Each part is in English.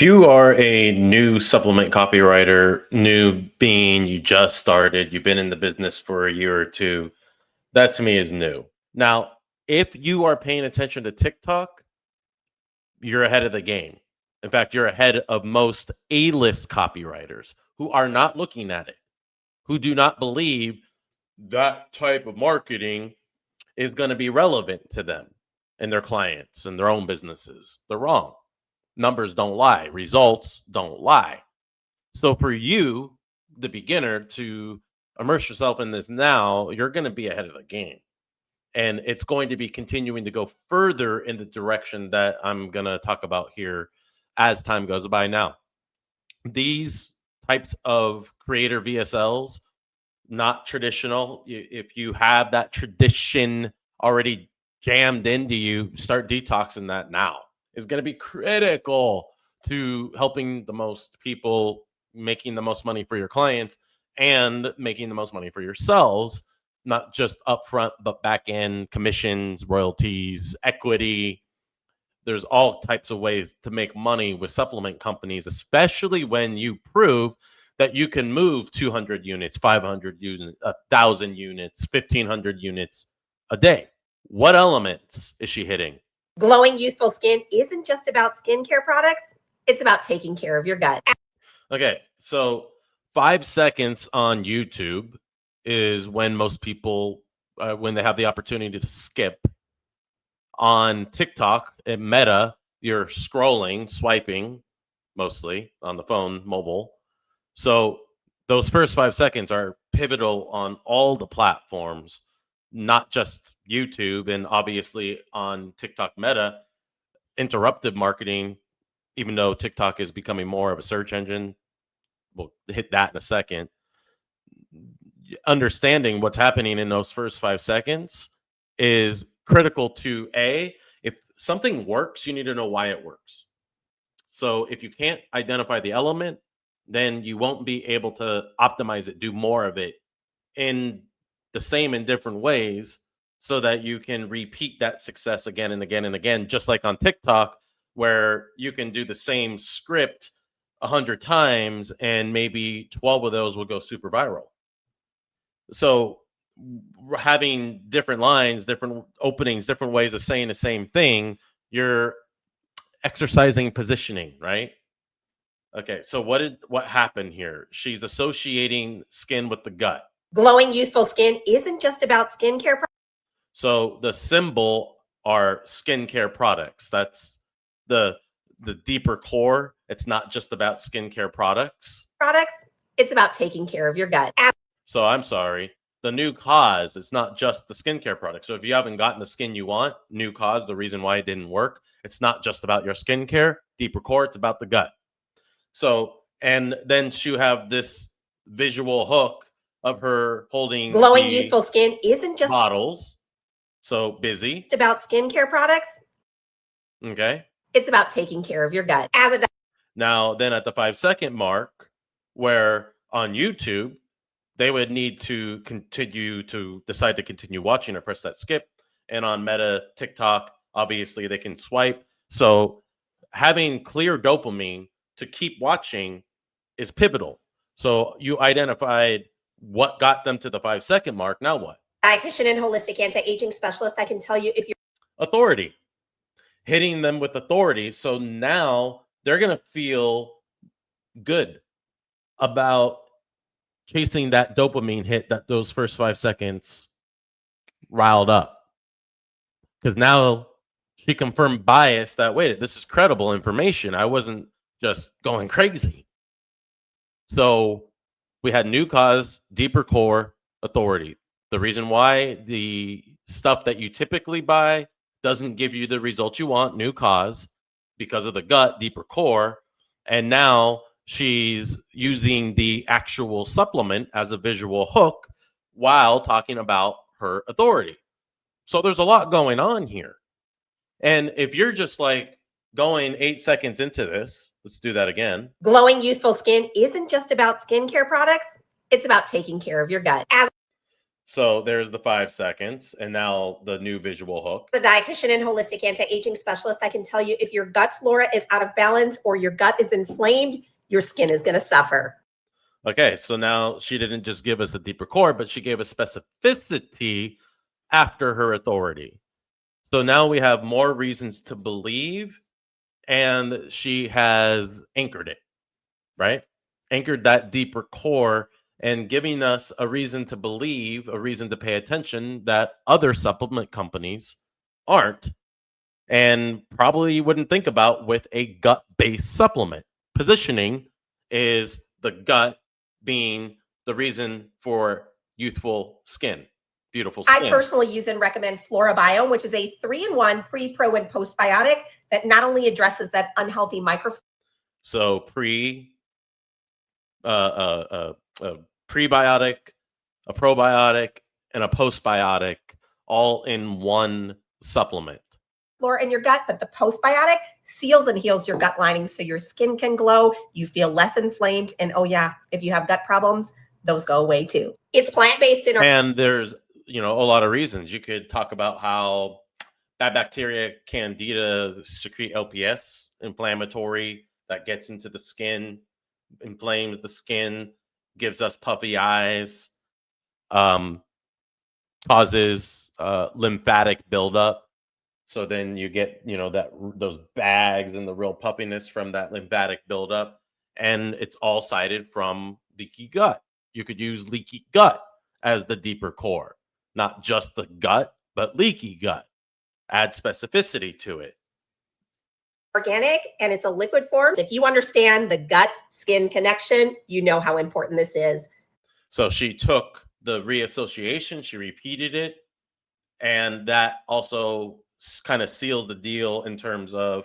If you are a new supplement copywriter, new being, you just started, you've been in the business for a year or two, that to me is new. Now, if you are paying attention to TikTok, you're ahead of the game. In fact, you're ahead of most A-list copywriters who are not looking at it, who do not believe that type of marketing is going to be relevant to them and their clients and their own businesses. They're wrong. Numbers don't lie. Results don't lie. So for you, the beginner, to immerse yourself in this now, you're going to be ahead of the game. And it's going to be continuing to go further in the direction that I'm going to talk about here as time goes by. Now, these types of creator VSLs, not traditional. If you have that tradition already jammed into you, start detoxing that now. It's going to be critical to helping the most people, making the most money for your clients, and making the most money for yourselves, not just upfront, but back end commissions, royalties, equity. There's all types of ways to make money with supplement companies, especially when you prove that you can move 200 units, 500 units, 1,000 units, 1,500 units a day. What elements is she hitting? Glowing, youthful skin isn't just about skincare products. It's about taking care of your gut. Okay, so 5 seconds on YouTube is when most people, when they have the opportunity to skip. On TikTok and Meta, you're scrolling, swiping, mostly on the phone, mobile. So those first 5 seconds are pivotal on all the platforms, not just YouTube. And obviously on TikTok Meta, interruptive marketing, even though TikTok is becoming more of a search engine, we'll hit that in a second. Understanding what's happening in those first 5 seconds is critical to if something works, you need to know why it works. So if you can't identify the element, then you won't be able to optimize it, do more of it in the same in different ways so that you can repeat that success again and again and again, just like on TikTok, where you can do the same script 100 times and maybe 12 of those will go super viral. So having different lines, different openings, different ways of saying the same thing, you're exercising positioning, right? Okay, so what happened here? She's associating skin with the gut. Glowing, youthful skin isn't just about skincare products. So the symbol are skincare products. That's the deeper core. It's not just about skincare products. It's about taking care of your gut. So I'm sorry. The new cause, it's not just the skincare product. So if you haven't gotten the skin you want, new cause, the reason why it didn't work, it's not just about your skincare, deeper core, it's about the gut. So, and then she have this visual hook of her holding glowing, youthful skin isn't just bottles. So busy. It's about skincare products. Okay. It's about taking care of your gut. Now, then at the 5 second mark, where on YouTube, they would need to decide to continue watching or press that skip. And on Meta, TikTok, obviously they can swipe. So having clear dopamine to keep watching is pivotal. So you identified what got them to the 5 second mark. Now what? Dietitian and holistic anti-aging specialist. I can tell you if you're authority, hitting them with authority. So now they're going to feel good about chasing that dopamine hit that those first 5 seconds riled up. Because now she confirmed bias that, wait, this is credible information. I wasn't just going crazy. So we had new cause, deeper core, authority. The reason why the stuff that you typically buy doesn't give you the results you want, new cause, because of the gut, deeper core. And now she's using the actual supplement as a visual hook while talking about her authority. So there's a lot going on here. And if you're just like going 8 seconds into this, let's do that again. Glowing, youthful skin isn't just about skincare products. It's about taking care of your gut. So there's the 5 seconds, and now the new visual hook. The dietitian and holistic anti-aging specialist, I can tell you if your gut flora is out of balance or your gut is inflamed, your skin is going to suffer. Okay, so now she didn't just give us a deeper core, but she gave us specificity after her authority. So now we have more reasons to believe, and she has anchored it, right? Anchored that deeper core and giving us a reason to believe, a reason to pay attention that other supplement companies aren't and probably you wouldn't think about with a gut-based supplement. Positioning is the gut being the reason for youthful skin, beautiful skin. I personally use and recommend Florabiome, which is a 3-in-1 pre, pro, and postbiotic that not only addresses that unhealthy microflora. So prebiotic, a probiotic, and a postbiotic all in one supplement. Flora in your gut, but the postbiotic seals and heals your gut lining so your skin can glow, you feel less inflamed, and oh yeah, if you have gut problems, those go away too. It's plant-based and there's a lot of reasons. You could talk about how bad bacteria candida secrete LPS, inflammatory, that gets into the skin, inflames the skin, gives us puffy eyes, causes lymphatic buildup. So then you get, those bags and the real puffiness from that lymphatic buildup. And it's all cited from leaky gut. You could use leaky gut as the deeper core, not just the gut, but leaky gut. Add specificity to it. Organic, and it's a liquid form. If you understand the gut skin connection, you know how important this is. So she took the reassociation, she repeated it, and that also kind of seals the deal in terms of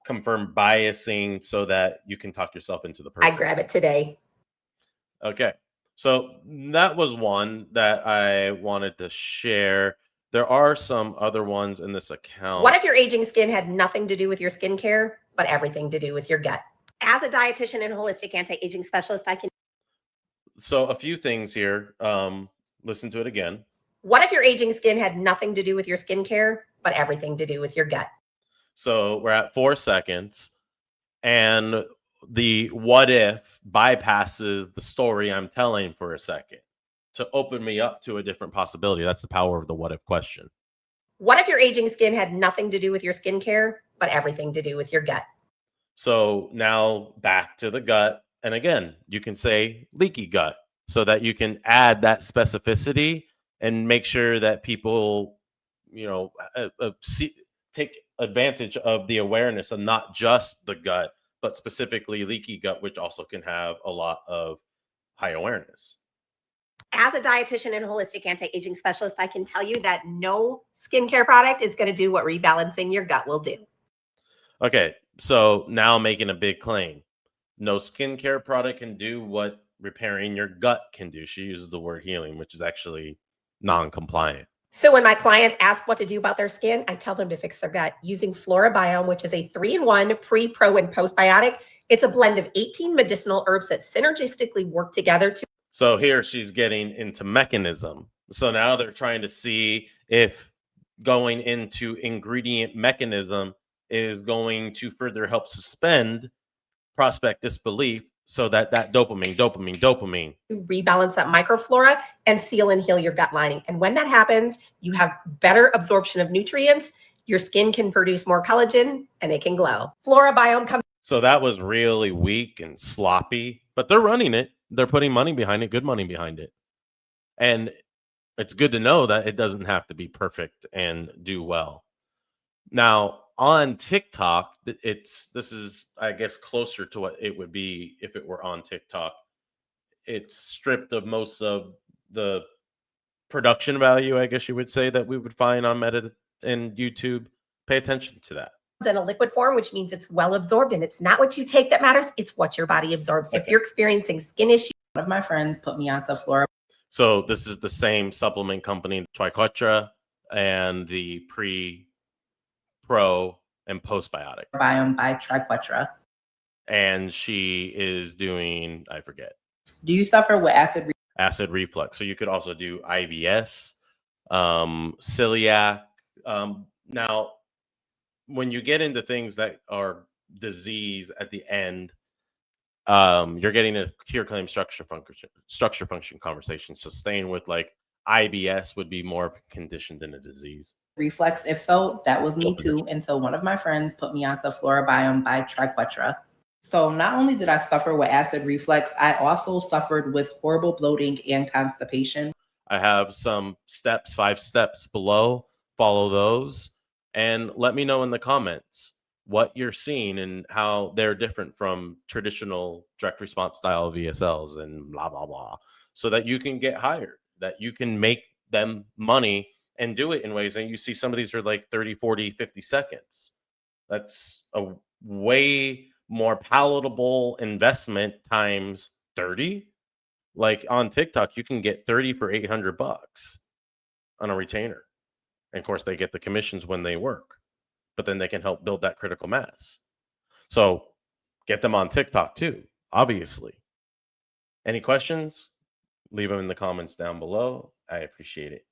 confirmed biasing so that you can talk yourself into the person. I grab it today. Okay. So that was one that I wanted to share. There are some other ones in this account. What if your aging skin had nothing to do with your skincare, but everything to do with your gut? As a dietitian and holistic anti-aging specialist, I can. So a few things here. Listen to it again. What if your aging skin had nothing to do with your skincare, but everything to do with your gut? So we're at 4 seconds, and the what if bypasses the story I'm telling for a second to open me up to a different possibility. That's the power of the what if question. What if your aging skin had nothing to do with your skincare, but everything to do with your gut? So now back to the gut. And again, you can say leaky gut so that you can add that specificity and make sure that people, take advantage of the awareness of not just the gut, but specifically leaky gut, which also can have a lot of high awareness. As a dietitian and holistic anti-aging specialist, I can tell you that no skincare product is going to do what rebalancing your gut will do. Okay, so now making a big claim. No skincare product can do what repairing your gut can do. She uses the word healing, which is actually non-compliant. So when my clients ask what to do about their skin, I tell them to fix their gut using Florabiome, which is a 3-in-1 pre, pro, and postbiotic. It's a blend of 18 medicinal herbs that synergistically work together to. So here she's getting into mechanism. So now they're trying to see if going into ingredient mechanism is going to further help suspend prospect disbelief so that dopamine to rebalance that microflora and seal and heal your gut lining. And when that happens, you have better absorption of nutrients, your skin can produce more collagen, and it can glow. Florabiome comes. So that was really weak and sloppy, but they're running it. They're putting money behind it, good money behind it. And it's good to know that it doesn't have to be perfect and do well. Now, on TikTok, this is, I guess, closer to what it would be if it were on TikTok. It's stripped of most of the production value, I guess you would say, that we would find on Meta and YouTube. Pay attention to that. In a liquid form, which means it's well absorbed, and it's not what you take that matters, it's what your body absorbs. Okay. If you're experiencing skin issues, one of my friends put me onto Flora. So this is the same supplement company, Triquetra, and the pre, pro, and postbiotic. Biome by Triquetra. And she is doing, I forget. Do you suffer with acid acid reflux. So you could also do IBS, celiac. Now, when you get into things that are disease at the end, you're getting a cure claim structure function conversation. So staying with like IBS would be more of a condition than a disease. Reflex, if so, that was me too, until one of my friends put me onto Florabiome by Triquetra. So not only did I suffer with acid reflux, I also suffered with horrible bloating and constipation. I have some steps, 5 steps below. Follow those and let me know in the comments what you're seeing and how they're different from traditional direct response style VSLs and blah, blah, blah, so that you can get hired, that you can make them money and do it in ways. And you see some of these are like 30, 40, 50 seconds. That's a way more palatable investment times 30. Like on TikTok, you can get 30 for $800 on a retainer. And of course, they get the commissions when they work, but then they can help build that critical mass. So get them on TikTok too, obviously. Any questions? Leave them in the comments down below. I appreciate it.